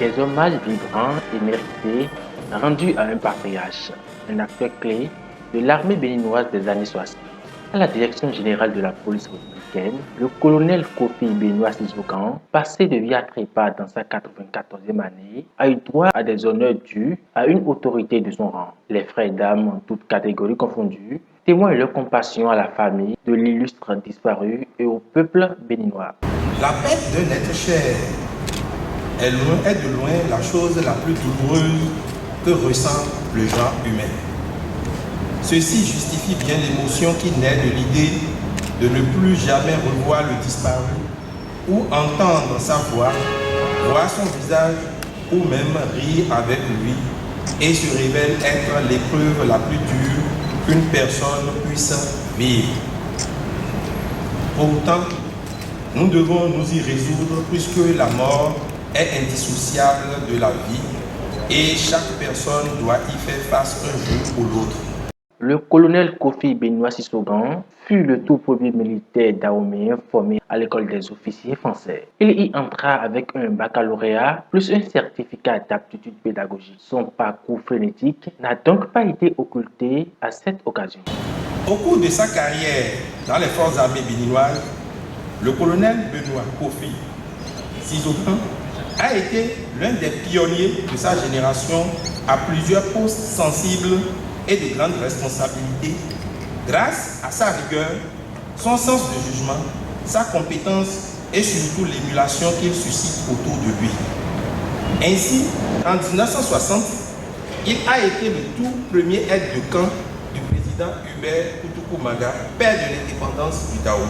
Des hommages vibrants et mérités rendus à un patriarche, un acteur clé de l'armée béninoise des années 60. À la direction générale de la police républicaine, le colonel Kofi Benoît Sissokan, passé de Via-Trépas dans sa 94e année, a eu droit à des honneurs dus à une autorité de son rang. Les frères d'armes, toutes catégories confondues, témoignent leur compassion à la famille de l'illustre disparu et au peuple béninois. La perte d'un être cher est de loin la chose la plus douloureuse que ressent le genre humain. Ceci justifie bien l'émotion qui naît de l'idée de ne plus jamais revoir le disparu ou entendre sa voix, voir son visage ou même rire avec lui et se révèle être l'épreuve la plus dure qu'une personne puisse vivre. Pourtant, nous devons nous y résoudre puisque la mort est indissociable de la vie et chaque personne doit y faire face un jour ou l'autre. Le colonel Kofi Benoît Sissokan fut le tout premier militaire dahoméen formé à l'école des officiers français. Il y entra avec un baccalauréat plus un certificat d'aptitude pédagogique. Son parcours frénétique n'a donc pas été occulté à cette occasion. Au cours de sa carrière dans les forces armées béninoises, le colonel Benoît Kofi Sissokan a été l'un des pionniers de sa génération à plusieurs postes sensibles et de grandes responsabilités grâce à sa rigueur, son sens de jugement, sa compétence et surtout l'émulation qu'il suscite autour de lui. Ainsi, en 1960, il a été le tout premier aide de camp du président Hubert Kutukumaga, père de l'indépendance du Dahomey.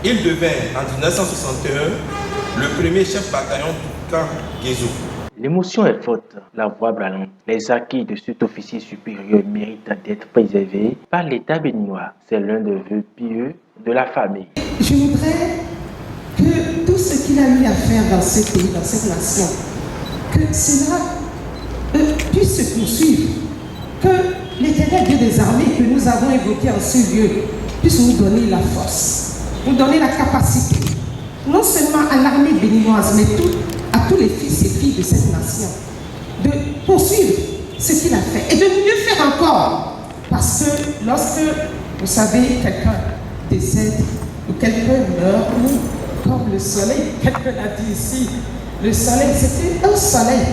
Il devint en 1961 le premier chef bataillon du camp Guézo. L'émotion est forte, la voix brûlante. Les acquis de cet officier supérieur méritent d'être préservés par l'État béninois. C'est l'un des vœux pieux de la famille. Je voudrais que tout ce qu'il a eu à faire dans ce pays, dans cette nation, que cela puisse se poursuivre, que l'Éternel Dieu des armées que nous avons évoqué en ce lieu puisse nous donner la force, nous donner la capacité, non seulement à l'armée béninoise, mais à tous les fils et filles de cette nation, de poursuivre ce qu'il a fait et de mieux faire encore. Parce que lorsque, vous savez, quelqu'un décède ou quelqu'un meurt, comme le soleil, quelqu'un l'a dit ici, le soleil, c'était un soleil.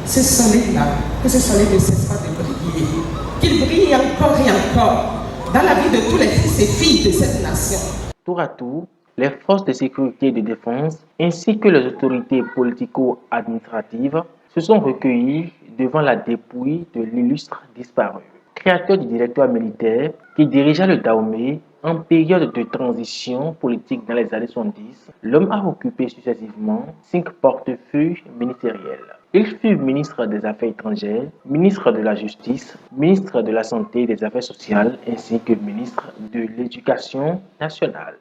Ce soleil-là, que ce soleil ne cesse pas de briller, qu'il brille encore et encore dans la vie de tous les fils et filles de cette nation. Tour à tour, les forces de sécurité et de défense, ainsi que les autorités politico-administratives, se sont recueillies devant la dépouille de l'illustre disparu. Créateur du directoire militaire qui dirigea le Dahomey en période de transition politique dans les années 70, l'homme a occupé successivement 5 portefeuilles ministériels. Il fut ministre des Affaires étrangères, ministre de la Justice, ministre de la Santé et des Affaires sociales, ainsi que ministre de l'Éducation nationale.